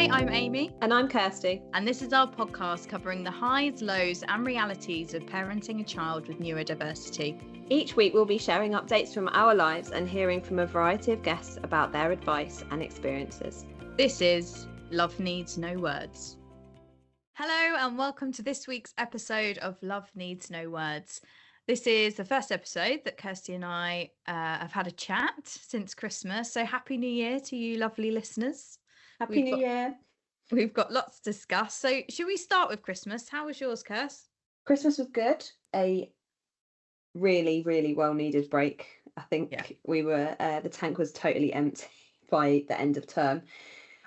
Hi, I'm Amy. And I'm Kirsty. And this is our podcast covering the highs, lows and realities of parenting a child with neurodiversity. Each week we'll be sharing updates from our lives and hearing from a variety of guests about their advice and experiences. This is Love Needs No Words. Hello and welcome to this week's episode of Love Needs No Words. This is the first episode that Kirsty and I have had a chat since Christmas. So Happy New Year to you lovely listeners. Happy New Year. We've got lots to discuss. So should we start with Christmas? How was yours, Kirst? Christmas was good. A really, really well needed break. I think we were, the tank was totally empty by the end of term.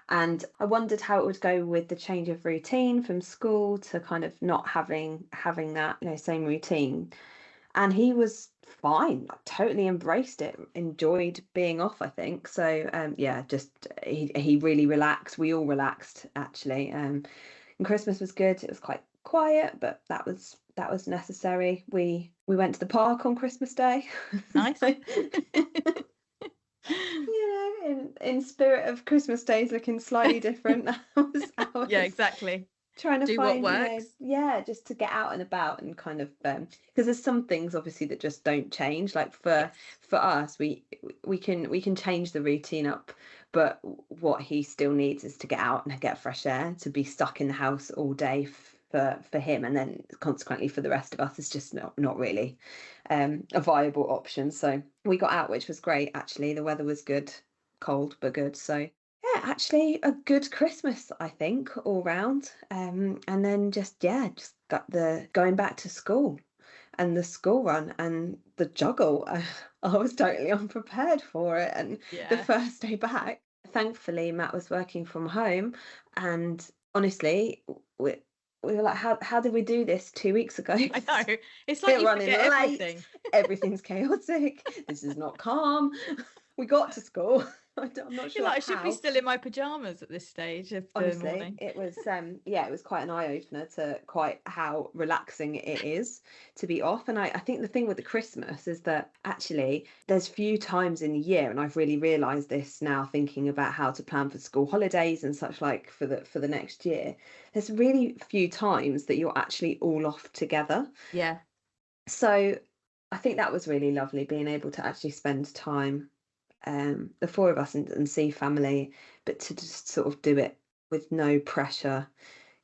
And I wondered how it would go with the change of routine from school to kind of not having that, same routine. And he was fine, totally embraced it, enjoyed being off, I think. So he really relaxed. We all relaxed actually. And Christmas was good. It was quite quiet, but that was necessary. We went to the park on Christmas Day. Nice. In spirit of Christmas days looking slightly different. Yeah, exactly. Trying to do find what works. Just to get out and about and kind of because there's some things obviously that just don't change. Like for us, we can change the routine up, but what he still needs is to get out and get fresh air. To be stuck in the house all day for him, and then consequently for the rest of us, is just not really a viable option. So we got out, which was great actually. The weather was good, cold but good. So yeah, actually a good Christmas, I think, all round. And then just got the going back to school and the school run and the juggle. I was totally unprepared for it. And the first day back, thankfully, Matt was working from home. And honestly, we were like, how did we do this 2 weeks ago? I know. It's like you running forget late. everything. Everything's chaotic. This is not calm. We got to school. I'm not sure. I should be still in my pajamas at this stage of the morning. It was it was quite an eye-opener to quite how relaxing it is to be off. And I think the thing with the Christmas is that actually there's few times in the year, and I've really realised this now thinking about how to plan for school holidays and such like for the next year. There's really few times that you're actually all off together. Yeah. So I think that was really lovely, being able to actually spend time, the four of us, and see family, but to just sort of do it with no pressure.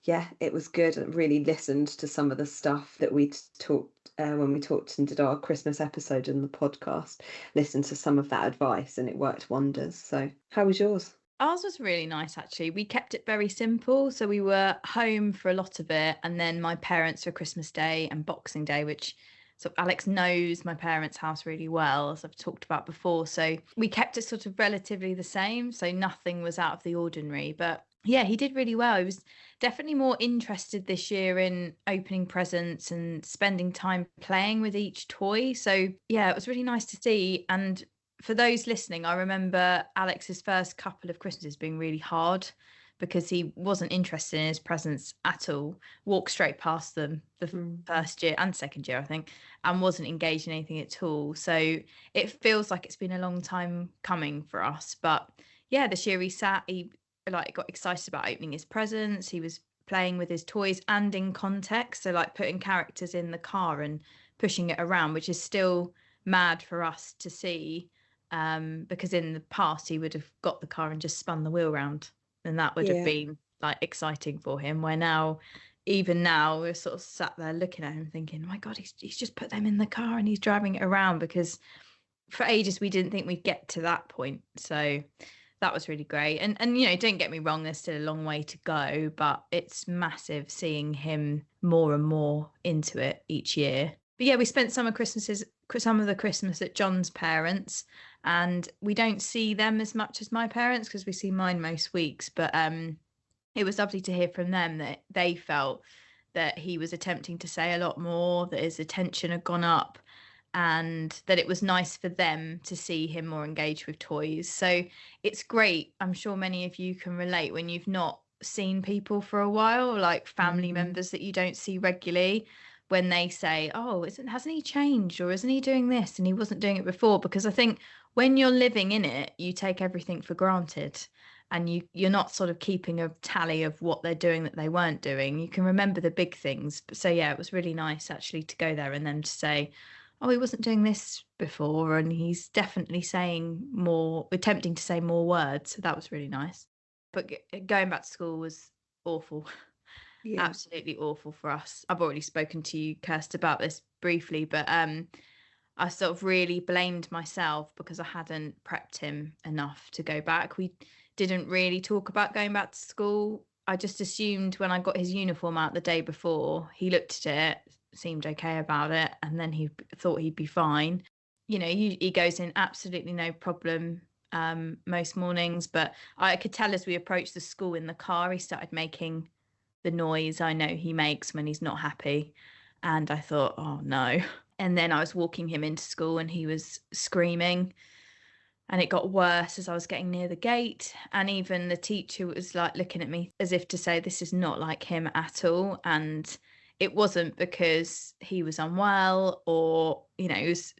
Yeah, it was good. I really listened to some of the stuff that we talked when we talked and did our Christmas episode in the podcast. Listened to some of that advice and it worked wonders. So how was yours? Ours was really nice, actually. We kept it very simple. So we were home for a lot of it. And then my parents for Christmas Day and Boxing Day, which so Alex knows my parents' house really well, as I've talked about before. So we kept it sort of relatively the same. So nothing was out of the ordinary. But yeah, he did really well. He was definitely more interested this year in opening presents and spending time playing with each toy. So yeah, it was really nice to see. And for those listening, I remember Alex's first couple of Christmases being really hard because he wasn't interested in his presents at all, walked straight past them the first year and second year, I think, and wasn't engaged in anything at all. So it feels like it's been a long time coming for us. But yeah, this year he got excited about opening his presents. He was playing with his toys and in context. So like putting characters in the car and pushing it around, which is still mad for us to see. Because in the past he would have got the car and just spun the wheel round, and that would have been like exciting for him. Where even now we're sort of sat there looking at him thinking, oh my God, he's just put them in the car and he's driving it around, because for ages we didn't think we'd get to that point. So that was really great. And don't get me wrong, there's still a long way to go, but it's massive seeing him more and more into it each year. But yeah, we spent some of the Christmas at John's parents, and we don't see them as much as my parents because we see mine most weeks. But it was lovely to hear from them that they felt that he was attempting to say a lot more, that his attention had gone up, and that it was nice for them to see him more engaged with toys. So it's great. I'm sure many of you can relate when you've not seen people for a while, like family members that you don't see regularly, when they say, oh, hasn't he changed, or isn't he doing this and he wasn't doing it before? Because I think when you're living in it, you take everything for granted. and you're not sort of keeping a tally of what they're doing that they weren't doing. You can remember the big things. So yeah, it was really nice actually to go there and then to say, oh, he wasn't doing this before, and he's definitely saying more, attempting to say more words. So that was really nice. But going back to school was awful. Yeah. Absolutely awful for us. I've already spoken to you, Kirst, about this briefly, but I sort of really blamed myself because I hadn't prepped him enough to go back. We didn't really talk about going back to school. I just assumed when I got his uniform out the day before, he looked at it, seemed okay about it, and then he thought he'd be fine. You know, he goes in absolutely no problem most mornings, but I could tell as we approached the school in the car, he started making the noise I know he makes when he's not happy. And I thought, oh no. And then I was walking him into school and he was screaming. And it got worse as I was getting near the gate. And even the teacher was like looking at me as if to say, this is not like him at all. And it wasn't because he was unwell or, you know, he was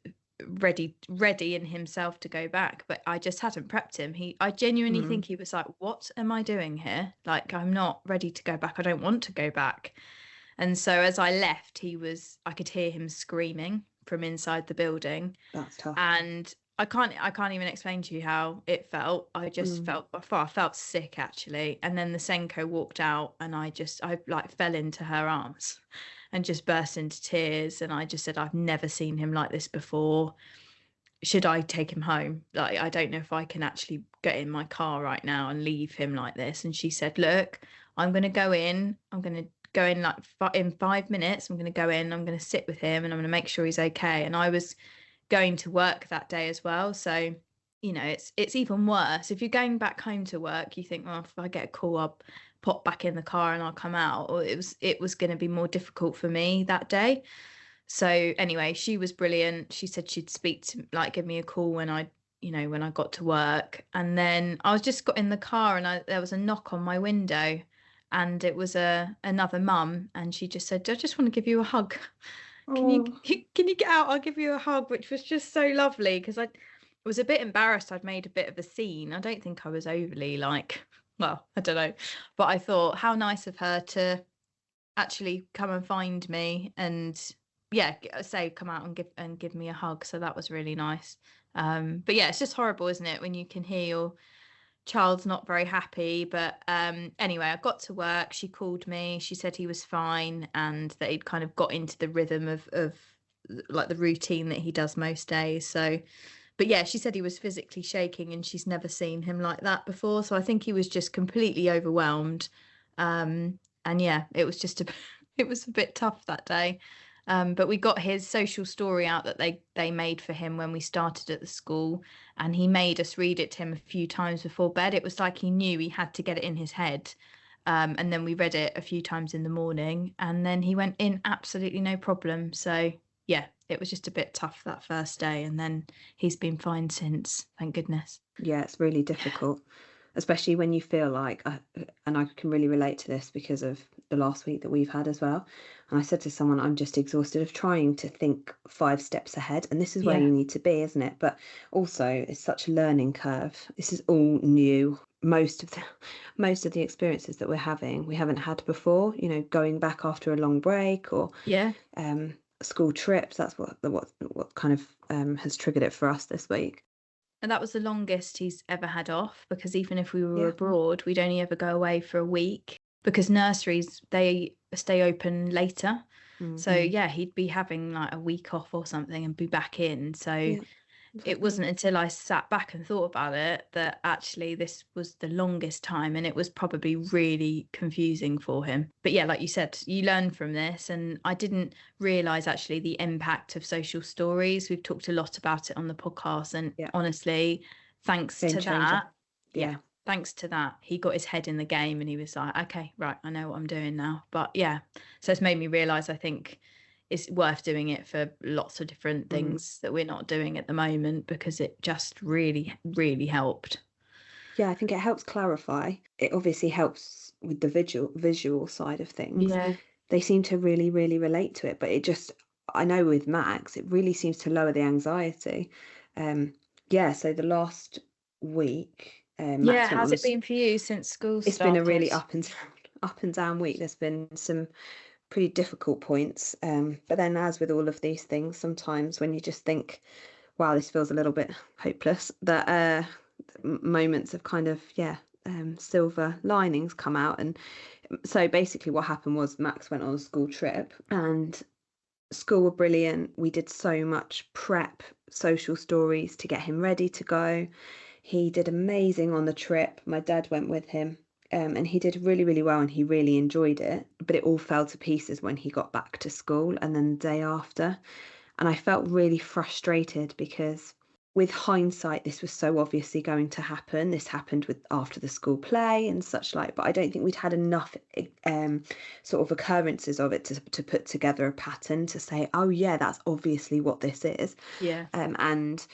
ready in himself to go back, but I just hadn't prepped him. I genuinely think he was like, what am I doing here? Like, I'm not ready to go back. I don't want to go back. And so as I left, I could hear him screaming from inside the building. That's tough. And I can't even explain to you how it felt. I just I felt sick actually. And then the Senko walked out and I like fell into her arms and just burst into tears. And I just said, I've never seen him like this before. Should I take him home? Like, I don't know if I can actually get in my car right now and leave him like this. And she said, look, I'm going to go in. I'm going to go in like in 5 minutes. I'm going to go in. I'm going to sit with him and I'm going to make sure he's okay. And I was going to work that day as well. So, you know, it's even worse. If you're going back home to work, you think, well, if I get a call, I'll pop back in the car and I'll come out. Or it was going to be more difficult for me that day. So anyway, she was brilliant. She said she'd give me a call when I got to work. And then I was just got in the car and there was a knock on my window and it was another mum. And she just said, I just want to give you a hug. Can you get out? I'll give you a hug, which was just so lovely because I was a bit embarrassed. I'd made a bit of a scene. I don't think I was overly well, I don't know. But I thought how nice of her to actually come and find me and come out and give me a hug. So that was really nice. But yeah, it's just horrible, isn't it, when you can hear your child's not very happy. But anyway, I got to work. She called me. She said he was fine and that he'd kind of got into the rhythm of like the routine that he does most days. So, but yeah, she said he was physically shaking and she's never seen him like that before. So I think he was just completely overwhelmed. And yeah, it was just it was a bit tough that day. But we got his social story out that they made for him when we started at the school, and he made us read it to him a few times before bed. It was like he knew he had to get it in his head. And then we read it a few times in the morning, and then he went in absolutely no problem. So yeah, it was just a bit tough that first day, and then he's been fine since, thank goodness. Yeah, it's really difficult, especially when you feel like, and I can really relate to this because of the last week that we've had as well. And I said to someone, I'm just exhausted of trying to think 5 steps ahead. And this is where you need to be, isn't it? But also, it's such a learning curve. This is all new. Most of the experiences that we're having, we haven't had before. You know, going back after a long break or school trips. That's what kind of has triggered it for us this week. And that was the longest he's ever had off, because even if we were abroad, we'd only ever go away for a week because nurseries, they stay open later. So yeah, he'd be having like a week off or something and be back in. So it wasn't until I sat back and thought about it that actually this was the longest time, and it was probably really confusing for him. But yeah, like you said, you learn from this, and I didn't realise actually the impact of social stories. We've talked a lot about it on the podcast, and honestly, thanks to that, thanks to that, he got his head in the game and he was like, okay, right, I know what I'm doing now. But yeah, so it's made me realise I think it's worth doing it for lots of different things that we're not doing at the moment, because it just really, really helped. Yeah, I think it helps clarify. It obviously helps with the visual side of things. Yeah. They seem to really, really relate to it, but I know with Max, it really seems to lower the anxiety. So the last week, Yeah, Max went how's on a it been for you since school it's been a started? really up and down week. There's been some pretty difficult points. But then, as with all of these things, sometimes when you just think, wow, this feels a little bit hopeless, that moments of kind of, silver linings come out. And so basically, what happened was Max went on a school trip, and school were brilliant. We did so much prep, social stories to get him ready to go. He did amazing on the trip. My dad went with him, and he did really, really well, and he really enjoyed it. But it all fell to pieces when he got back to school and then the day after. And I felt really frustrated because, with hindsight, this was so obviously going to happen. This happened with after the school play and such like, but I don't think we'd had enough sort of occurrences of it to put together a pattern to say, oh yeah, that's obviously what this is. Yeah. And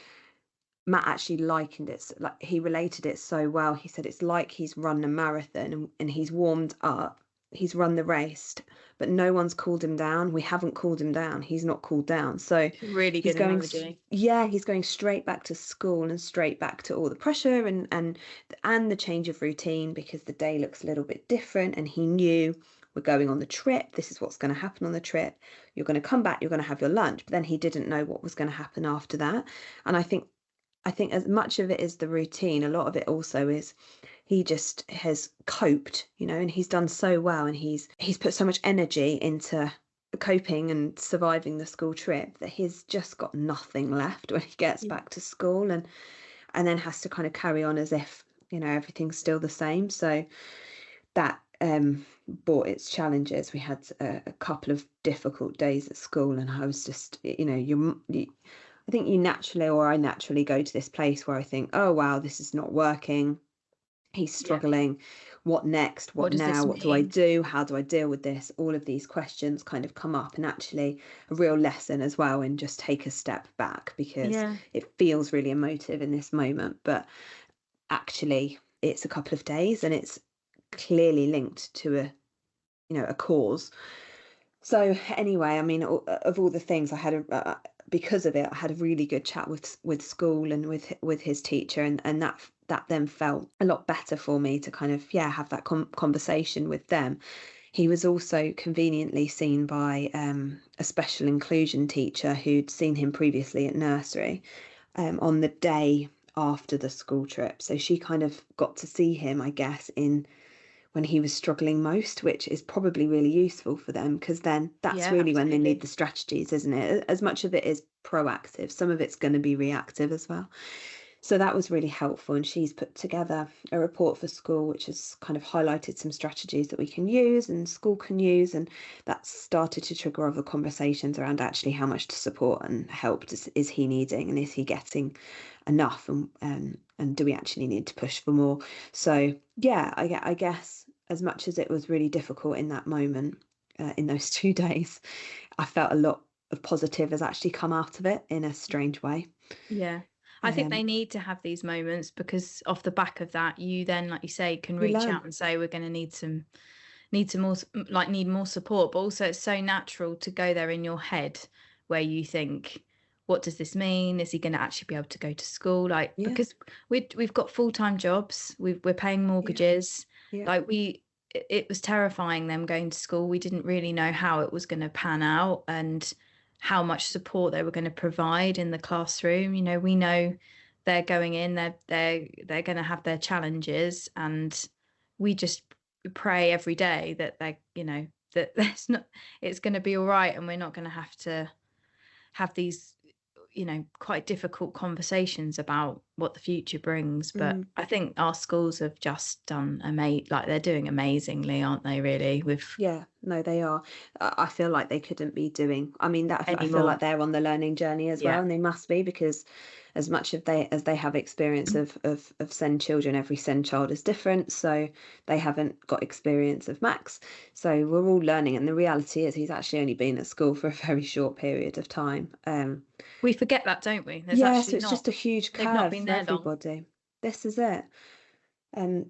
Matt actually likened it, like he related it so well. He said it's like he's run a marathon, and he's warmed up, he's run the race, but no one's cooled him down. We haven't cooled him down. He's not cooled down. So Really he's good going, analogy. yeah, he's going straight back to school and straight back to all the pressure and the change of routine, because the day looks a little bit different. And he knew, we're going on the trip. This is what's going to happen on the trip. You're going to come back. You're going to have your lunch. But then he didn't know what was going to happen after that. And I think as much of it is the routine, a lot of it also is he just has coped, and he's done so well, and he's put so much energy into coping and surviving the school trip that he's just got nothing left when he gets Yeah. back to school, and then has to kind of carry on as if, everything's still the same. So that brought its challenges. We had a couple of difficult days at school, and I was just, I think I naturally go to this place where I think, oh wow, this is not working. He's Yeah. struggling. What next? What What does now? this What do I mean? do? How do I deal with this? All of these questions kind of come up, and actually a real lesson as well in just take a step back, because Yeah. it feels really emotive in this moment, but actually it's a couple of days, and it's clearly linked to a cause. So anyway, I mean, of all the things I had, because of it, I had a really good chat with school and with his teacher, and that then felt a lot better for me to kind of have that conversation with them. He was also conveniently seen by a special inclusion teacher who'd seen him previously at nursery, on the day after the school trip. So she kind of got to see him, I guess, in when he was struggling most, which is probably really useful for them, because then that's Yeah, really when they need absolutely. the strategies, isn't it? As much of it is proactive, some of it's going to be reactive as well. So that was really helpful. And she's put together a report for school, which has kind of highlighted some strategies that we can use and school can use. And that's started to trigger other conversations around actually how much support and help is he needing, and is he getting enough, and do we actually need to push for more? So yeah, I guess as much as it was really difficult in that moment, in those 2 days, I felt a lot of positive has actually come out of it in a strange way. Yeah. I think they Um, need to have these moments because off the back of that, you then, like you say, can you reach learn. out and say, we're going to need some more, like need more support. But also it's so natural to go there in your head where you think, what does this mean? Is he going to actually be able to go to school? Like, Yeah, because we've got full-time jobs, we're paying yeah, mortgages. yeah. Like it was terrifying them going to school. We didn't really know how it was going to pan out and how much support they were going to provide in the classroom. We know they're going in, they're going to have their challenges, and we just pray every day that that there's not it's going to be all right, and we're not going to have these quite difficult conversations about what the future brings. But Mm. I think our schools have just done amazing, like they're doing amazingly, aren't they, really, with Yeah, no, they are. I feel like they couldn't be doing. I mean, that I feel like anymore. they're on the learning journey as well, Yeah. and they must be, because as much as they have experience of SEND children, every SEND child is different, so they haven't got experience of Max. So we're all learning, and the reality is he's actually only been at school for a very short period of time. We forget that, don't we? There's Yeah, so actually it's not just a huge they've not curve been for there long. everybody. This is it.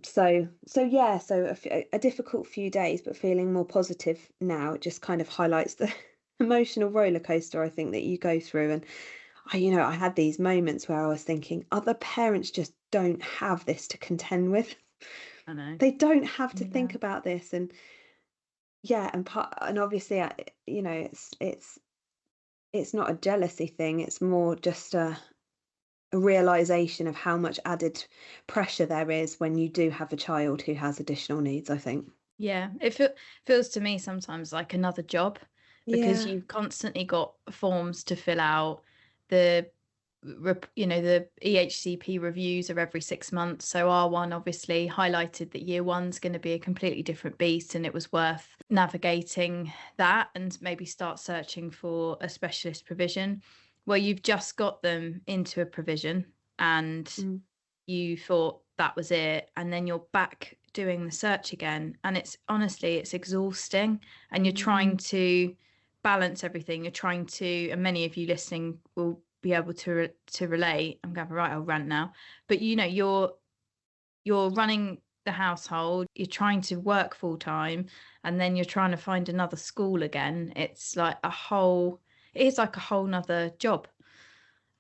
So yeah, so a difficult few days, but feeling more positive now. It just kind of highlights the emotional roller coaster, I think, that you go through. And I had these moments where I was thinking other parents just don't have this to contend with. I know. They don't have to Yeah. think about this. And yeah, and obviously, it's not a jealousy thing. It's more just a realization of how much added pressure there is when you do have a child who has additional needs, I think. Yeah, feels to me sometimes like another job, because Yeah. you've constantly got forms to fill out. The the EHCP reviews are every 6 months. So our one obviously highlighted that year one's going to be a completely different beast, and it was worth navigating that and maybe start searching for a specialist provision. Well, you've just got them into a provision and Mm. you thought that was it, and then you're back doing the search again, and it's honestly, it's exhausting, and you're trying to balance everything. You're trying to, and many of you listening will be able to relate. I'm going right, I'll rant now. But you're running the household, you're trying to work full time, and then you're trying to find another school again. It is like a whole nother job.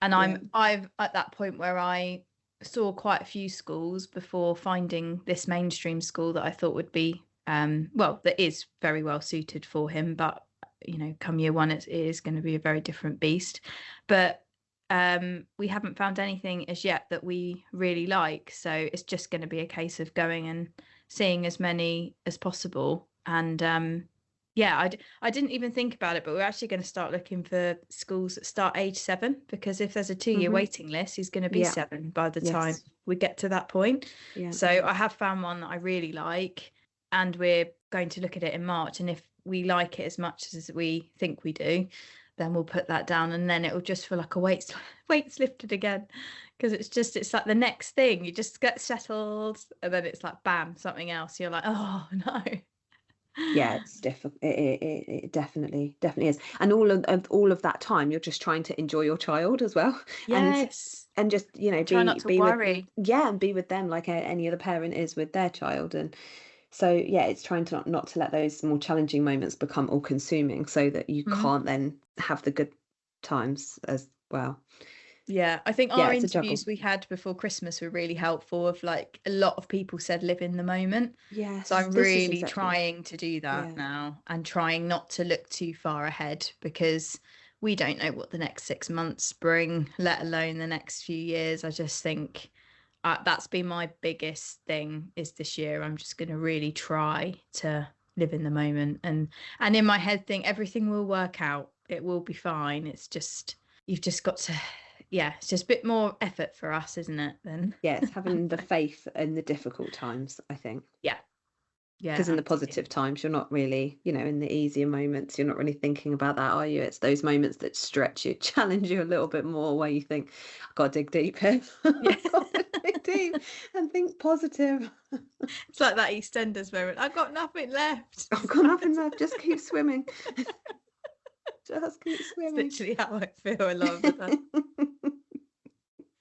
And Yeah. I've at that point where I saw quite a few schools before finding this mainstream school that I thought would be that is very well suited for him. But come year one, it is going to be a very different beast. But we haven't found anything as yet that we really like, so it's just going to be a case of going and seeing as many as possible. And yeah, I didn't even think about it, but we're actually going to start looking for schools that start age 7, because if there's a 2-year Hmm. waiting list, he's going to be Yeah. 7 by the time Yes. we get to that point. Yeah. So I have found one that I really like, and we're going to look at it in March. And if we like it as much as we think we do, then we'll put that down, and then it'll just feel like a weight's lifted again, because it's like the next thing. You just get settled, and then it's like bam, something else. You're like, oh no. Yeah, it's difficult. It definitely is. And all of that time, you're just trying to enjoy your child as well, and Yes. just Try not to be with, worry. yeah, and be with them like any other parent is with their child. And so yeah, it's trying to not to let those more challenging moments become all consuming, so that you Mhm. can't then have the good times as well. Yeah, I think Yeah, our it's a juggle. interviews we had before Christmas were really helpful. Of like, a lot of people said live in the moment. So Yes, I'm this is really exactly. trying to do that Yeah. now, and trying not to look too far ahead, because we don't know what the next 6 months bring, let alone the next few years. I just think that's been my biggest thing is this year. I'm just going to really try to live in the moment, and in my head think everything will work out. It will be fine. It's just, you've just got to, yeah, it's just a bit more effort for us, isn't it? Then. Yeah, it's having the faith in the difficult times, I think. Yeah. Yeah, Because in the positive absolutely. times, you're not really, in the easier moments, you're not really thinking about that, are you? It's those moments that stretch you, challenge you a little bit more, where you think, I've got to dig deep here. Yeah. I've got to dig deep and think positive. It's like that EastEnders moment. I've got nothing left. I've got nothing left. Just keep swimming. Just keep It's swimming. literally how I feel a lot of the time.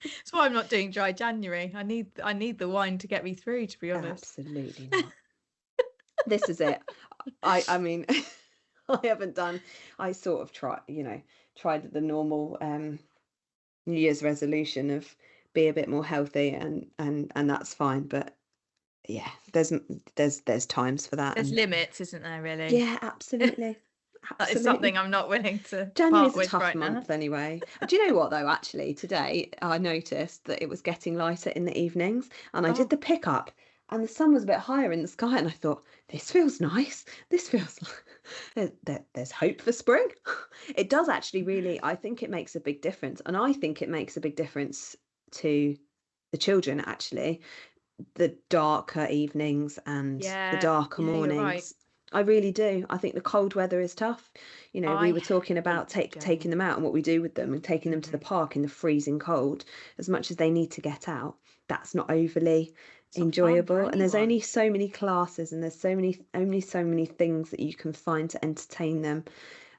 That's why I'm not doing dry January. I need the wine to get me through, to be honest. Absolutely not. This is it. I mean, I haven't done. I sort of tried the normal New Year's resolution of be a bit more healthy, and that's fine. But yeah, there's times for that, There's and limits, isn't there, really? yeah, absolutely, That is something absolutely. I'm not willing to part January's a with tough right now. month anyway. Do you know what though? Actually, today I noticed that it was getting lighter in the evenings, and I did Oh, the pickup, and the sun was a bit higher in the sky, and I thought, this feels nice. This feels like there's hope for spring. It does actually really. I think it makes a big difference, and I think it makes a big difference to the children actually, the darker evenings and the yeah. darker Yeah, you're right. mornings. I really do. I think the cold weather is tough. We I were talking about hate taking going. them out and what we do with them, and taking them to the Mhm. park in the freezing cold. As much as they need to get out, that's not overly It's not fun for enjoyable. And there's anyone. only so many classes, and there's so many things that you can find to entertain them.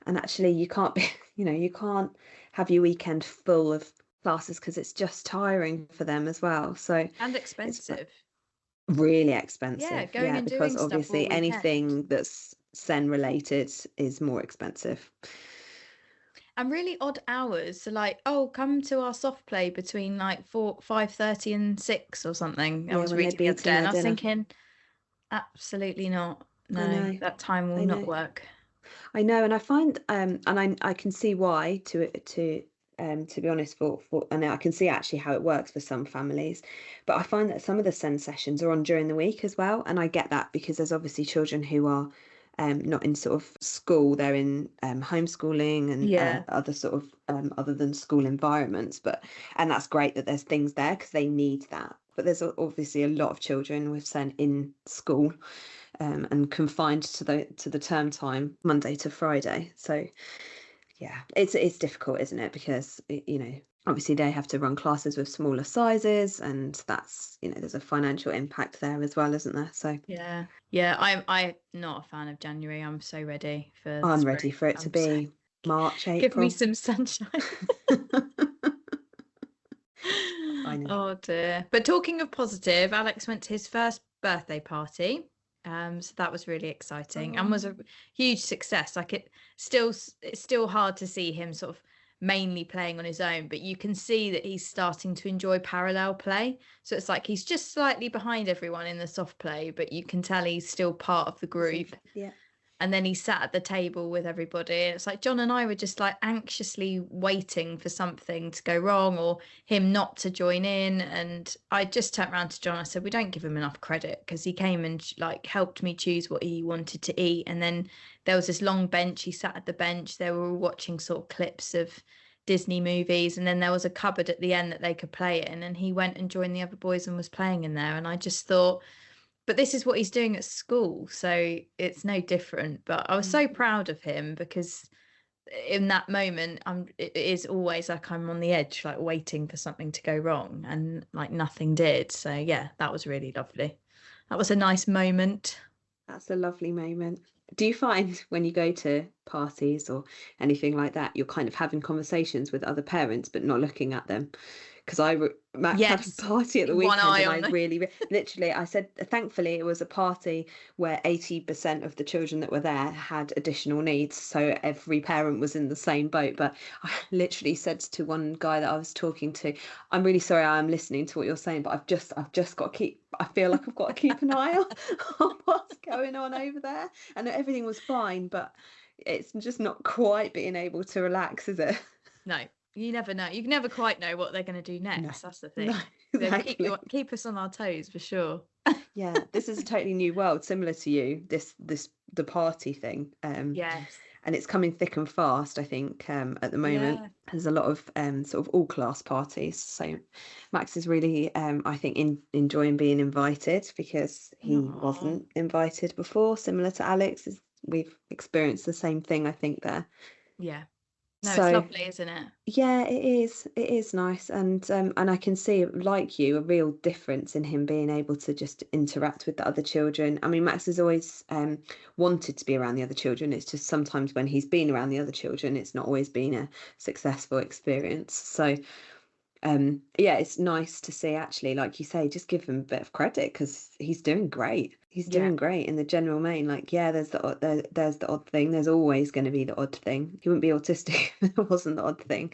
And actually, you can't be, you can't have your weekend full of classes, because it's just tiring for them as well. So And it's expensive. really Yeah, expensive, going yeah, and because doing stuff all obviously weekend. anything that's Sen related is more expensive. and really odd hours. So like, oh, come to our soft play between like 5:30 and 6 or something. I Yeah, was when they'd reading be the other day, eating and their I was dinner. thinking, absolutely not. I No, know, that time will I not know. work. I know, and I find, and I can see why to be honest, and I can see actually how it works for some families, but I find that some of the send sessions are on during the week as well, and I get that because there's obviously children who are not in sort of school, they're in homeschooling and Yeah, other sort of other than school environments, and that's great that there's things there because they need that. But there's obviously a lot of children we've sent in school and confined to the term time Monday to Friday. So yeah, it's difficult, isn't it? Because obviously they have to run classes with smaller sizes, and that's there's a financial impact there as well, isn't there? So yeah. I'm not a fan of January. I'm so ready for I'm spring. ready for it to I'm so be March, give me April. some sunshine. I know. Oh dear. But talking of positive, Alex went to his first birthday party. So that was really exciting and was Oh, a huge success. Like it's still hard to see him sort of mainly playing on his own, but you can see that he's starting to enjoy parallel play. So it's like he's just slightly behind everyone in the soft play, but you can tell he's still part of the he's group. yeah. And then he sat at the table with everybody. And it's like John and I were just like anxiously waiting for something to go wrong or him not to join in. And I just turned around to John. I said, we don't give him enough credit because he came and like helped me choose what he wanted to eat. And then there was this long bench. He sat at the bench. They were all watching sort of clips of Disney movies. And then there was a cupboard at the end that they could play in. And he went and joined the other boys and was playing in there. And I just thought, but this is what he's doing at school, so it's no different. But I was so Mhm. proud of him because in that moment it is always like I'm on the edge, like waiting for something to go wrong, and like nothing did. So yeah, that was really lovely. That was a nice moment. That's a lovely moment. Do you find when you go to parties or anything like that, you're kind of having conversations with other parents but not looking at them? Because Max had a Yes, party at the one weekend, eye and I on them. really, literally, I said, thankfully, it was a party where 80% of the children that were there had additional needs. So every parent was in the same boat. But I literally said to one guy that I was talking to, I'm really sorry, I'm listening to what you're saying, but I've just got to I feel like I've got to keep an eye on what's going on over there. And everything was fine, but it's just not quite being able to relax, is it? No, you never know. You never quite know what they're going to do No, next. That's the no, thing. They'll exactly. keep us on our toes for sure. Yeah, this is a totally new world, similar to you, the party thing. Yes. And it's coming thick and fast, I think, at the moment. Yeah. There's a lot of sort of all class parties. So Max is really I think enjoying being invited because he Aw. wasn't invited before, similar to Alex. We've experienced the same thing, I think, there. Yeah. No, it's So lovely, isn't it? yeah, it is. It is nice, and I can see, like you, a real difference in him being able to just interact with the other children. I mean, Max has always wanted to be around the other children. It's just sometimes when he's been around the other children, it's not always been a successful experience. So yeah, it's nice to see actually, like you say, just give him a bit of credit because he's doing great. He's Yeah. doing great in the general main. Like, yeah, there's the odd thing. There's always going to be the odd thing. He wouldn't be autistic if there wasn't the odd thing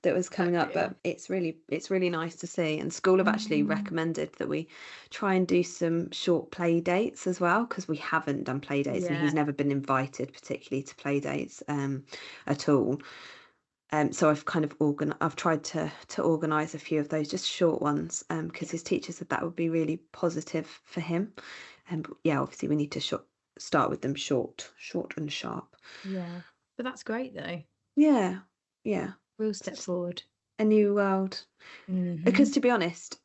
that was coming up. Exactly. Yeah. But it's really nice to see. And school have actually Mm, recommended that we try and do some short play dates as well because we haven't done play dates and he's yeah. never been invited particularly to play dates at all. So I've kind of I've tried to organise a few of those, just short ones, because Yeah. his teacher said that would be really positive for him. And yeah, obviously we need to start with them short and sharp. Yeah. But that's great though. Yeah, yeah, Real it's step just forward. a new world. Because Hmm. to be honest,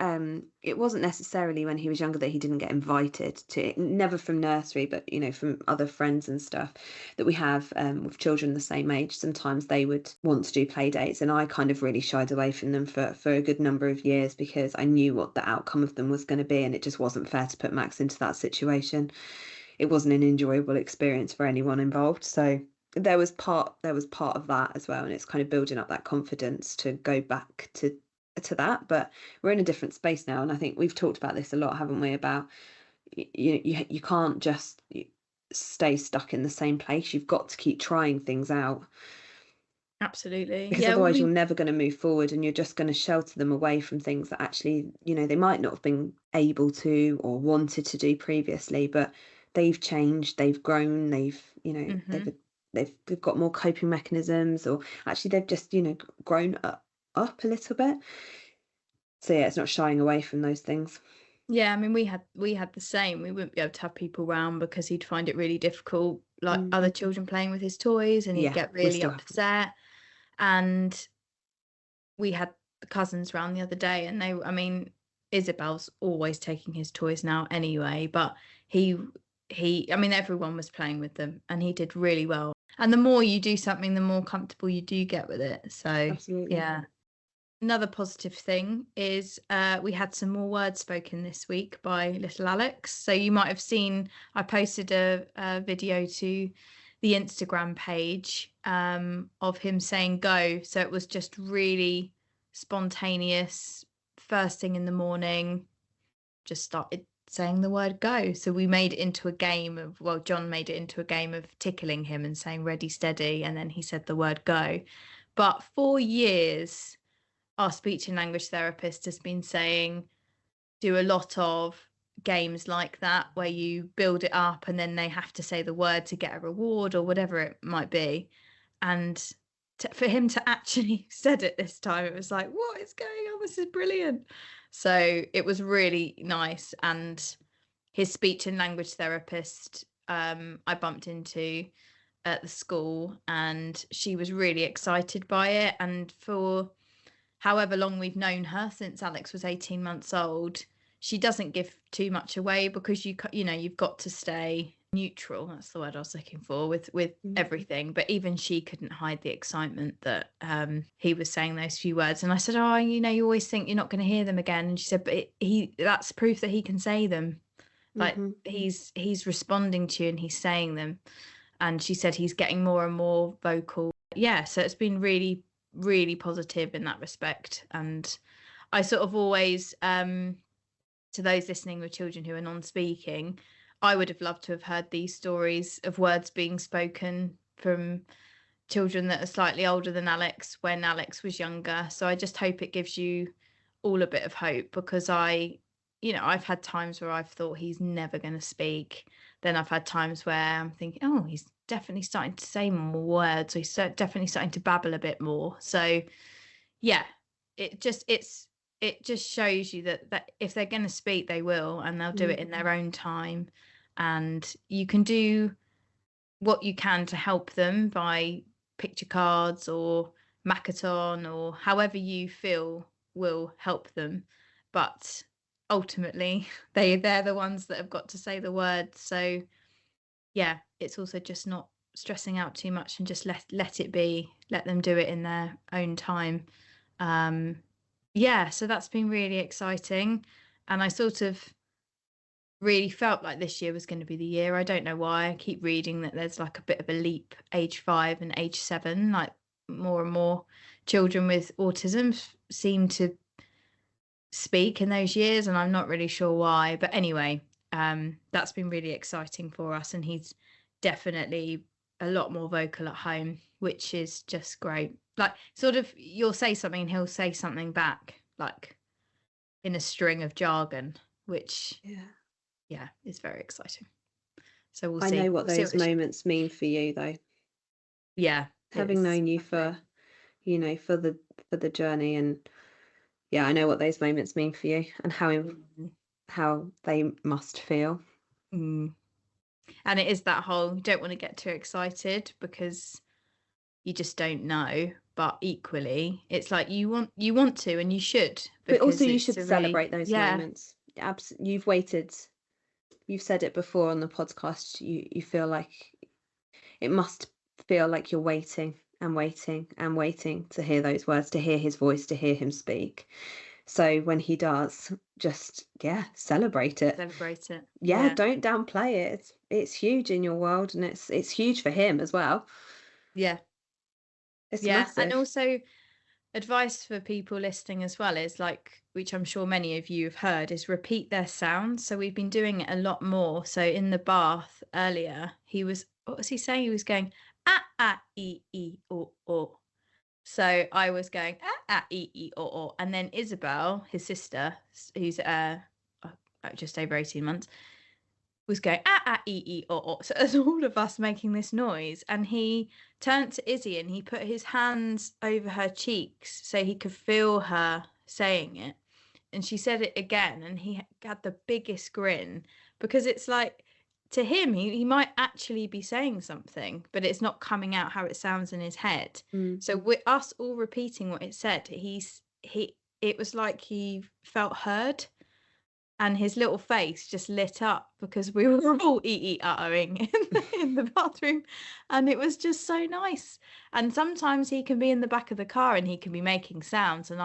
it wasn't necessarily when he was younger that he didn't get invited to, never from nursery, but from other friends and stuff that we have with children the same age. Sometimes they would want to do play dates, and I kind of really shied away from them for a good number of years because I knew what the outcome of them was going to be, and it just wasn't fair to put Max into that situation. It wasn't an enjoyable experience for anyone involved. So there was part of that as well, and it's kind of building up that confidence to go back to that. But we're in a different space now, and I think we've talked about this a lot, haven't we? About you can't just stay stuck in the same place. You've got to keep trying things out. Absolutely. Because Yeah, well, otherwise you're never going to move forward, and you're just going to shelter them away from things that actually, they might not have been able to or wanted to do previously, but they've changed, they've grown, mhm. they've got more coping mechanisms, or actually they've just, grown up a little bit. So yeah, it's not shying away from those things. Yeah, I mean, we had the same. We wouldn't be able to have people round because he'd find it really difficult, like Mm. other children playing with his toys, and he'd Yeah, get we really still have. upset. And we had the cousins round the other day, and I mean, Isabel's always taking his toys now anyway, but he, I mean, everyone was playing with them, and he did really well. And the more you do something, the more comfortable you do get with it. So, Absolutely. yeah. Another positive thing is we had some more words spoken this week by little Alex. So you might have seen I posted a video to the Instagram page of him saying go. So it was just really spontaneous. First thing in the morning, just started saying the word go. So we made it into a game of, well, John made it into a game of tickling him and saying ready, steady. And then he said the word go. But for years, our speech and language therapist has been saying do a lot of games like that where you build it up and then they have to say the word to get a reward or whatever it might be. And for him to actually said it this time, it was like, what is going on? This is brilliant. So it was really nice. And his speech and language therapist, I bumped into at the school, and she was really excited by it. And for however long we've known her, since Alex was 18 months old, she doesn't give too much away because you've got to stay neutral. That's the word I was looking for with everything. But even she couldn't hide the excitement that he was saying those few words. And I said, oh, you always think you're not going to hear them again. And she said, but that's proof that he can say them. Like Mm-hmm. he's responding to you and he's saying them. And she said he's getting more and more vocal. Yeah, so it's been really, really positive in that respect. And I sort of always, to those listening with children who are non-speaking, I would have loved to have heard these stories of words being spoken from children that are slightly older than Alex when Alex was younger. So I just hope it gives you all a bit of hope, because I've had times where I've thought he's never going to speak. Then I've had times where I'm thinking, oh, he's definitely starting to say more words, or he's definitely starting to babble a bit more. So yeah, it just shows you that if they're going to speak, they will, and they'll do it in their own time. And you can do what you can to help them by picture cards or Makaton or however you feel will help them. But ultimately, they're the ones that have got to say the words. So yeah, it's also just not stressing out too much and just let it be, let them do it in their own time. Um, yeah, so that's been really exciting. And I sort of really felt like this year was going to be the year. I don't know why. I keep reading that there's like a bit of a leap age 5 and age 7, like more and more children with autism seem to speak in those years, and I'm not really sure why. But anyway, that's been really exciting for us, and he's definitely a lot more vocal at home, which is just great. Like sort of you'll say something and he'll say something back, like in a string of jargon, which Yeah. is very exciting. So we'll I see. know what We'll see those what this. moments mean for you, though. Yeah, Having it's known you lovely. for, for the journey, and yeah, I know what those moments mean for you, and Mm. how they must feel. Mm. And it is that whole, you don't want to get too excited because you just don't know. But equally, it's like you want to and you should, But also, because you it's should a really, celebrate those yeah, moments. You've waited. You've said it before on the podcast. You feel like it must feel like you're waiting and waiting and waiting to hear those words, to hear his voice, to hear him speak. So when he does, just celebrate it. celebrate it. Yeah, Yeah, don't downplay it. It's huge in your world, and it's huge for him as well. yeah, It's yeah. And massive. also, advice for people listening as well is like, which I'm sure many of you have heard, is repeat their sounds. So we've been doing it a lot more. So in the bath earlier, what was he saying? He was going ah ah e e o o. So I was going or, and then Isabel, his sister, who's just over 18 months, was going or. So there's all of us making this noise, and he turned to Izzy and he put his hands over her cheeks so he could feel her saying it. And she said it again, and he had the biggest grin, because it's like, to him, he might actually be saying something, but it's not coming out how it sounds in his head. So with us all repeating what it said, it was like he felt heard, and his little face just lit up because we were all uttering in the bathroom, and it was just so nice. And sometimes he can be in the back of the car and he can be making sounds, and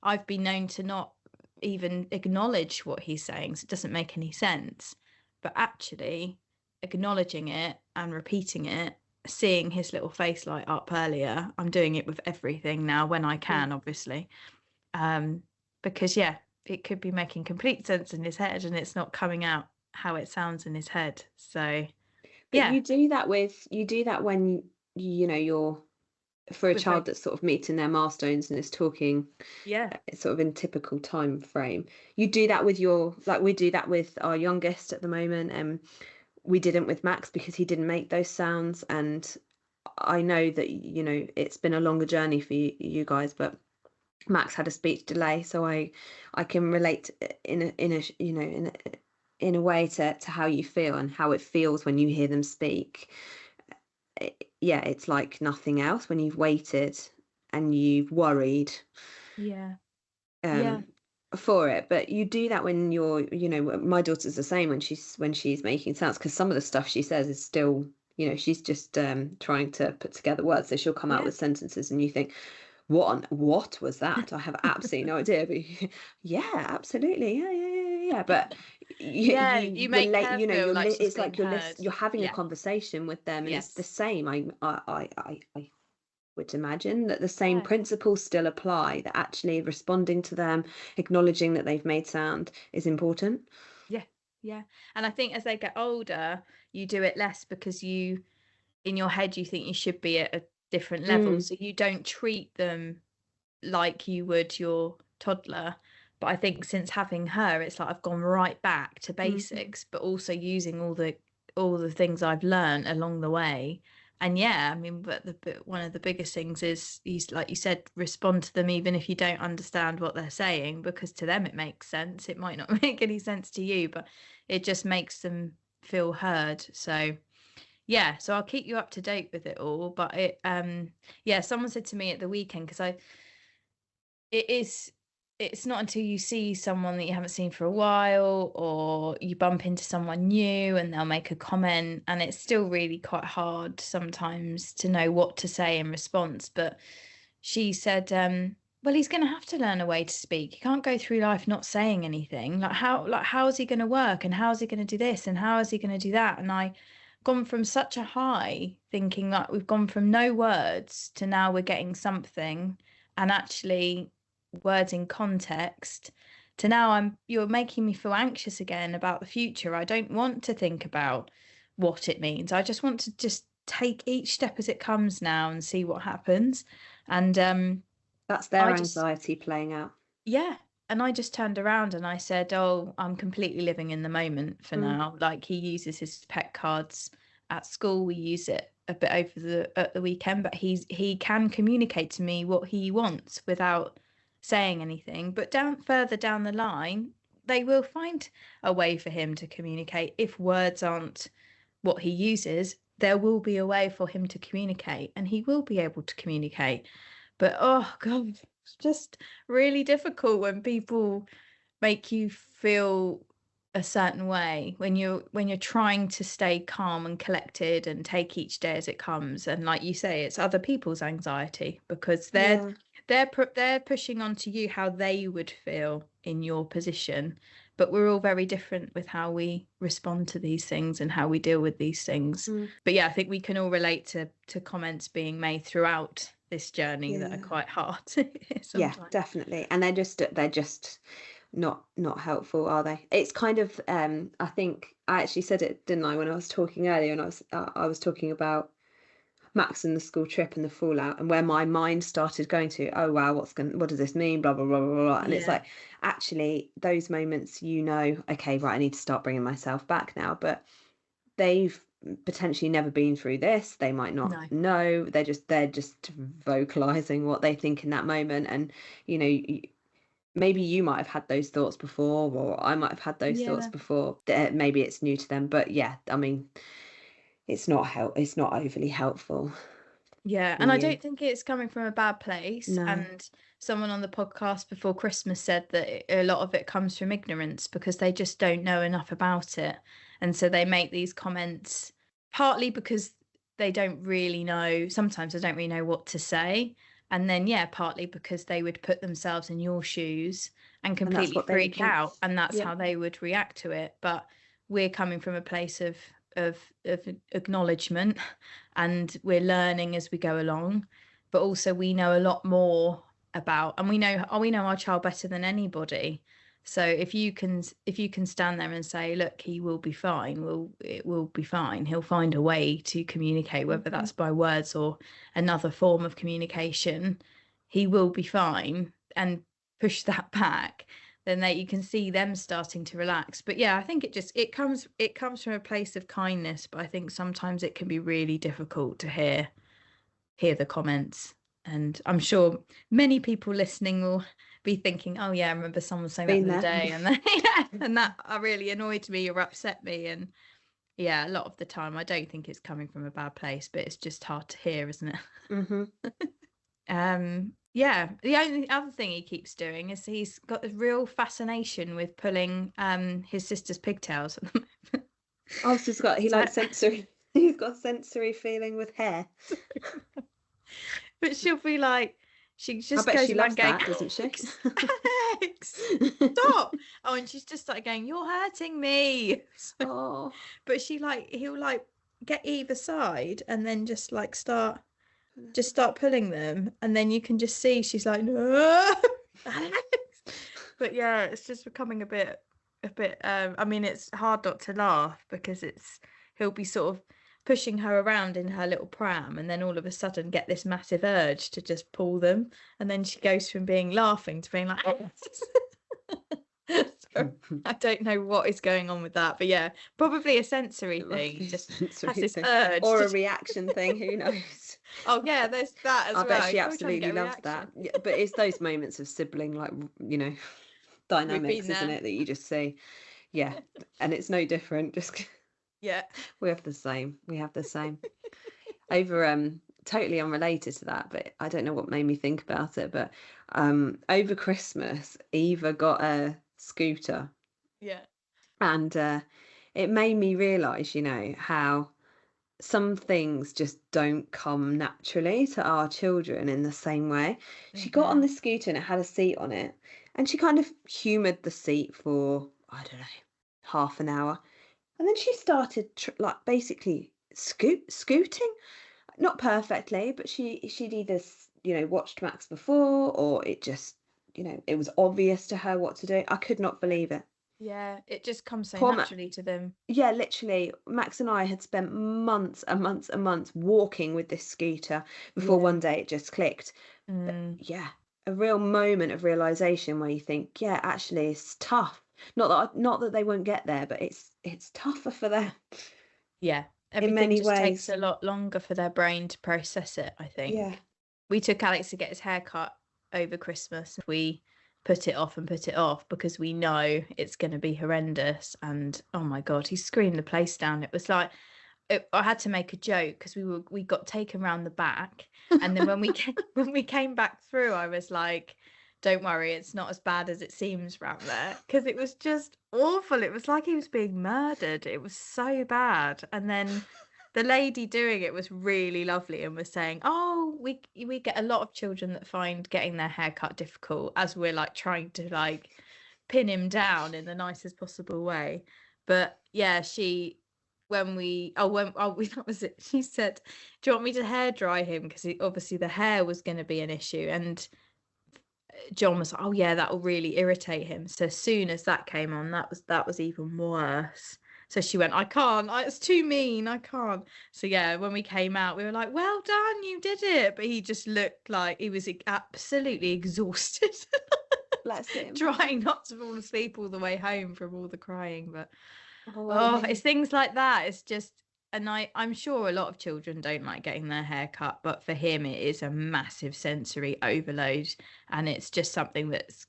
I've been known to not even acknowledge what he's saying, so it doesn't make any sense. But actually acknowledging it and repeating it, seeing his little face light up earlier, I'm doing it with everything now when I can, obviously. Because yeah, it could be making complete sense in his head and it's not coming out how it sounds in his head. So But yeah, you do that when you're, for a with child that's sort of meeting their milestones and is talking yeah, sort of in typical time frame. You do that with your, like we do that with our youngest at the moment, and we didn't with Max because he didn't make those sounds. And I know that it's been a longer journey for you guys, but Max had a speech delay, so I can relate in a way to how you feel and how it feels when you hear them speak. Yeah, it's like nothing else when you've waited and you've worried yeah, yeah, um for it. But you do that when you're, my daughter's the same when she's making sounds, because some of the stuff she says is still, she's just trying to put together words, so she'll come out yeah. with sentences and you think, what was that? I have absolutely no idea. But yeah, absolutely, yeah. But Yeah, you you make relate, her feel like she's it's being like heard. you're having a Yeah, conversation with them, and it's the yes. same. I would imagine that the same Yeah, principles still apply, that actually responding to them, acknowledging that they've made sound is important. yeah, yeah. And I think as they get older, you do it less because in your head, you think you should be at a different level. Mm, So you don't treat them like you would your toddler. But I think since having her, it's like I've gone right back to mm, basics, but also using all the things I've learned along the way. And yeah, I mean, but one of the biggest things is, like you said, respond to them even if you don't understand what they're saying, because to them it makes sense. It might not make any sense to you, but it just makes them feel heard. So yeah, so I'll keep you up to date with it all. But yeah, someone said to me at the weekend, because it is it's not until you see someone that you haven't seen for a while, or you bump into someone new and they'll make a comment, and it's still really quite hard sometimes to know what to say in response. But she said, well, he's going to have to learn a way to speak. He can't go through life not saying anything. How is he going to work, and how is he going to do this, and how is he going to do that? And I gone from such a high, thinking that we've gone from no words to now we're getting something, and actually words in context, to now you're making me feel anxious again about the future. I don't want to think about what it means. I just want to just take each step as it comes now and see what happens. And that's their I just anxiety playing out. yeah, and I just turned around and I said, oh, I'm completely living in the moment for Mm, now. Like, he uses his pet cards at school. We use it a bit over at the weekend, but he can communicate to me what he wants without saying anything. But further down the line, they will find a way for him to communicate. If words aren't what he uses, there will be a way for him to communicate, and he will be able to communicate. But oh God, it's just really difficult when people make you feel a certain way, when you're trying to stay calm and collected and take each day as it comes. And like you say, it's other people's anxiety, because yeah. they're pushing onto you how they would feel in your position. But we're all very different with how we respond to these things and how we deal with these things. Mm, But yeah, I think we can all relate to comments being made throughout this journey that are yeah. quite hard Yeah, sometimes. definitely. And they're just not helpful, are they? It's kind of I think I actually said it, didn't I, when I was talking earlier, and I was talking about Max and the school trip and the fallout, and where my mind started going to, oh wow, what does this mean, blah blah blah blah blah. And it's Yeah. like, actually, those moments, okay, right, I need to start bringing myself back now. But they've potentially never been through this. They might not No. know. They're just vocalizing what they think in that moment. And maybe you might have had those thoughts before, or I might have had those thoughts Yeah. before. Maybe it's new to them, but yeah, I mean, it's not overly helpful Yeah, for and I you. don't think it's coming from a bad place. No. And someone on the podcast before Christmas said that a lot of it comes from ignorance because they just don't know enough about it. And so they make these comments partly because they don't really know, sometimes they don't really know what to say. And then, yeah, partly because they would put themselves in your shoes and And that's completely what they would freak think. out. And that's Yeah. how they would react to it. But we're coming from a place of acknowledgement, and we're learning as we go along, but also we know a lot more about, and we know our child better than anybody. So if you can stand there and say, look, he will be fine, it will be fine, he'll find a way to communicate, whether that's by words or another form of communication, he will be fine, and push that back, then you can see them starting to relax. But yeah, I think it comes from a place of kindness, but I think sometimes it can be really difficult to hear the comments. And I'm sure many people listening will be thinking, oh yeah, I remember someone saying that Been the other there. day, and then, yeah, and that really annoyed me or upset me. And yeah, a lot of the time I don't think it's coming from a bad place, but it's just hard to hear, isn't it? Yeah, the only other thing he keeps doing is he's got a real fascination with pulling his sister's pigtails at the moment. Oh, so he So, likes sensory. He's got sensory feeling with hair. but she'll be like, she I just bet goes she around loves going, that, doesn't she? Alex, Alex, stop. Oh, and she's just like going, you're hurting me. Oh. But he'll like get either side and then just like start pulling them, and then you can just see she's like, no, Alex. But yeah, it's just becoming a bit I mean, it's hard not to laugh because he'll be sort of pushing her around in her little pram, and then all of a sudden get this massive urge to just pull them, and then she goes from being laughing to being like so I don't know what is going on with that, but yeah, probably a sensory thing. He just Sensory has this thing. urge Or a to reaction thing, who knows? oh yeah, there's that as I well. bet she He's probably trying to absolutely get a loves that. reaction. Yeah, but it's those moments of sibling, like, We've dynamics, been isn't there. it, that you just see. Yeah, and it's no different. Just Yeah. we have the same. Over totally unrelated to that, but I don't know what made me think about it. But over Christmas, Eva got a scooter, Yeah. and it made me realise, how some things just don't come naturally to our children in the same way. She got on the scooter and it had a seat on it, and she kind of humoured the seat for, I don't know, half an hour. And then she started like basically scooting, not perfectly, but she'd either watched Max before, or it just it was obvious to her what to do. I could not believe it. Yeah, it just comes so Poor naturally to them. Yeah, literally, Max and I had spent months and months and months walking with this scooter before Yeah. one day it just clicked. But Mm. yeah, a real moment of realization where you think, yeah, actually, it's tough. Not that they won't get there, but it's tougher for them Yeah. in Everything many just takes ways. a lot longer for their brain to process it, I Yeah. think. We took Alex to get his hair cut over Christmas. We put it off and put it off because we know it's going to be horrendous. And oh my God, he screamed the place down. It was like, I had to make a joke because we got taken round the back, and then when we came back through, I was like, "Don't worry, it's not as bad as it seems round there," because it was just awful. It was like he was being murdered. It was so bad. And then the lady doing it was really lovely and was saying, "Oh, we get a lot of children that find getting their hair cut difficult," as we're like trying to like pin him down in the nicest possible way. But yeah, that was it. She said, "Do you want me to hair dry him?" Because obviously the hair was going to be an issue, and John was like, "Oh yeah, that will really irritate him." So as soon as that came on, that was even worse. So she went, I can't, it's too mean, I can't. So yeah, when we came out, we were like, well done, you did it. But he just looked like he was absolutely exhausted. Bless him. Trying not to fall asleep all the way home from all the crying. But Oh, it's things like that. It's just, and I'm sure a lot of children don't like getting their hair cut, but for him it is a massive sensory overload, and it's just something that's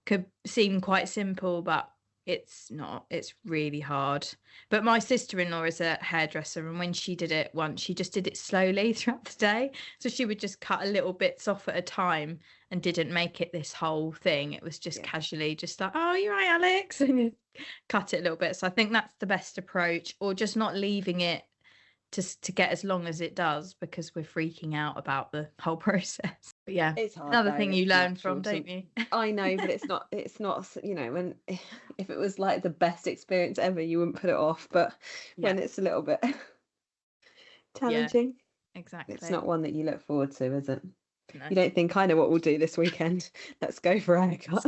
could seem quite simple, but it's not. It's really hard. But my sister-in-law is a hairdresser, and when she did it once, she just did it slowly throughout the day. So she would just cut a little bits off at a time and didn't make it this whole thing. It was just casually, just like, oh, you're right, Alex, and cut it a little bit. So I think that's the best approach, or just not leaving it to get as long as it does, because we're freaking out about the whole process. But yeah, it's hard, another thing you learn from, don't you? I know, but it's not, you know, when if it was like the best experience ever, you wouldn't put it off, but when it's a little bit challenging, exactly, it's not one that you look forward to, is it? No. You don't think, I know what we'll do this weekend, let's go for a haircut.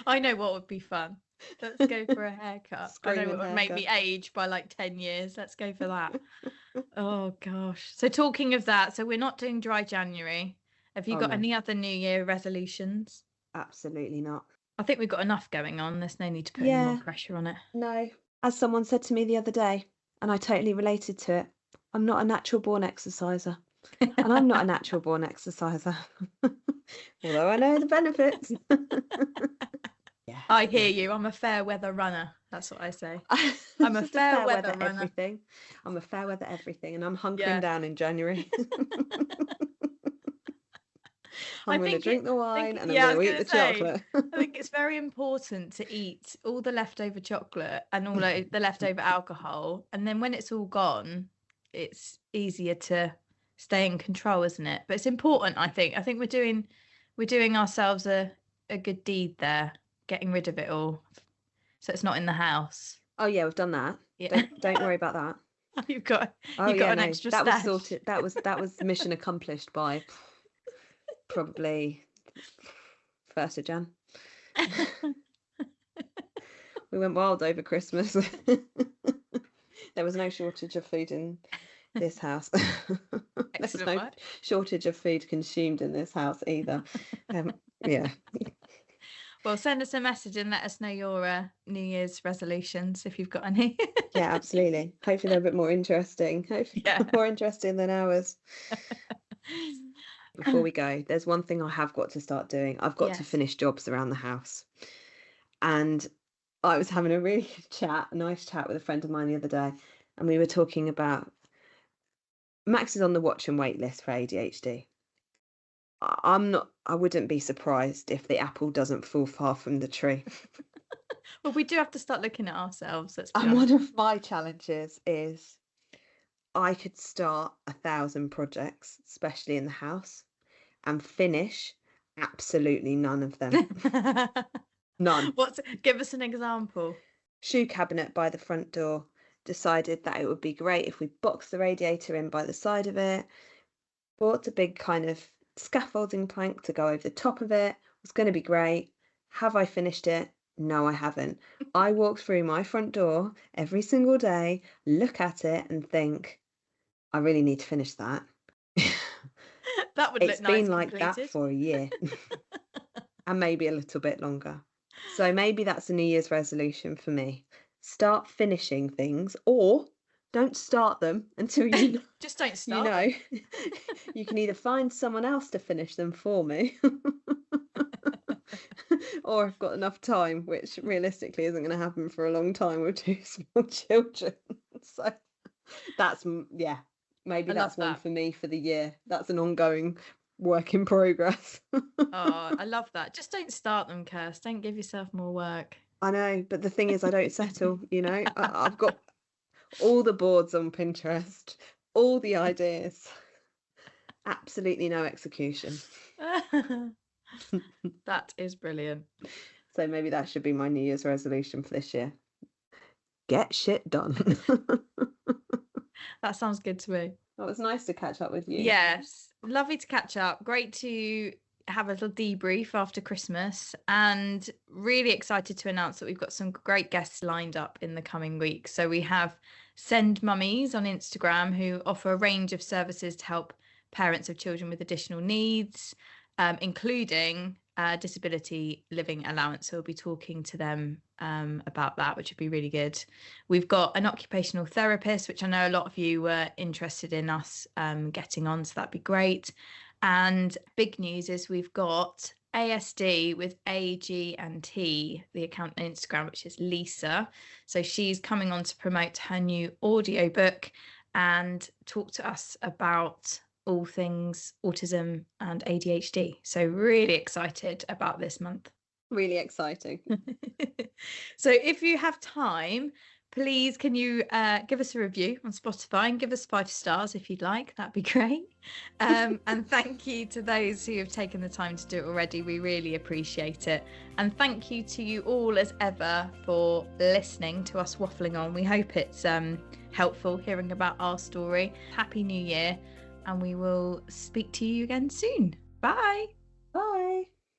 I know what would be fun. Let's go for a haircut. I know what would make me age by like 10 years. Let's go for that. Oh gosh. So talking of that, so we're not doing dry January. Have you got any other New Year resolutions? Absolutely not. I think we've got enough going on. There's no need to put any more pressure on it. No. As someone said to me the other day, and I totally related to it, I'm not a natural born exerciser. And I'm not a natural born exerciser. Although I know the benefits. I hear you. I'm a fair weather runner. That's what I say. I'm a fair weather runner. Everything. I'm a fair weather everything, and I'm hunkering down in January. I'm going to drink the wine and I'm going to eat the chocolate. I think it's very important to eat all the leftover chocolate and all the leftover alcohol, and then when it's all gone, it's easier to stay in control, isn't it? But it's important, I think. I think we're doing ourselves a good deed there, getting rid of it all, so it's not in the house. Oh yeah, we've done that. Yeah. Don't worry about that. You've got an extra that stash. Was sorted. That was mission accomplished by probably 1st of Jan. We went wild over Christmas. There was no shortage of food in this house. There's no shortage of food consumed in this house either. Yeah. Well, send us a message and let us know your New Year's resolutions if you've got any. Yeah, absolutely. Hopefully they're a bit more interesting. More interesting than ours. Before we go, there's one thing I have got to start doing. I've got to finish jobs around the house. And I was having a really nice chat with a friend of mine the other day, and we were talking about Max is on the watch and wait list for ADHD. I wouldn't be surprised if the apple doesn't fall far from the tree. Well, we do have to start looking at ourselves. And one of my challenges is I could start 1,000 projects, especially in the house, and finish absolutely none of them. None. Give us an example. Shoe cabinet by the front door. Decided that it would be great if we boxed the radiator in by the side of it. Bought a big kind of scaffolding plank to go over the top of it. It was going to be great. Have I finished it? No, I haven't. I walk through my front door every single day, look at it and think, I really need to finish that. That would look nice. It's been like that for a year. And maybe a little bit longer. So maybe that's a New Year's resolution for me. Start finishing things, or don't start them until you just don't start. You can either find someone else to finish them for me, or I've got enough time, which realistically isn't going to happen for a long time with 2 small children. So that's maybe that's one for me for the year. That's an ongoing work in progress. Oh, I love that. Just don't start them, Kirst. Don't give yourself more work. I know, but the thing is, I don't settle. I've got all the boards on Pinterest, all the ideas, absolutely no execution. That is brilliant. So maybe that should be my New Year's resolution for this year. Get shit done. That sounds good to me. It was nice to catch up with you. Yes, lovely to catch up. Great to have a little debrief after Christmas, and really excited to announce that we've got some great guests lined up in the coming weeks. So we have Send Mummies on Instagram, who offer a range of services to help parents of children with additional needs, including disability living allowance. So we'll be talking to them about that, which would be really good. We've got an occupational therapist, which I know a lot of you were interested in us getting on, so that'd be great. And big news is we've got ASD with AG&T, the account on Instagram, which is Lisa. So she's coming on to promote her new audiobook and talk to us about all things autism and ADHD. So really excited about this month. Really exciting. So if you have time, please can you give us a review on Spotify and give us 5 stars if you'd like. That'd be great. And thank you to those who have taken the time to do it already. We really appreciate it. And thank you to you all as ever for listening to us waffling on. We hope it's helpful hearing about our story. Happy New Year, and we will speak to you again soon. Bye. Bye.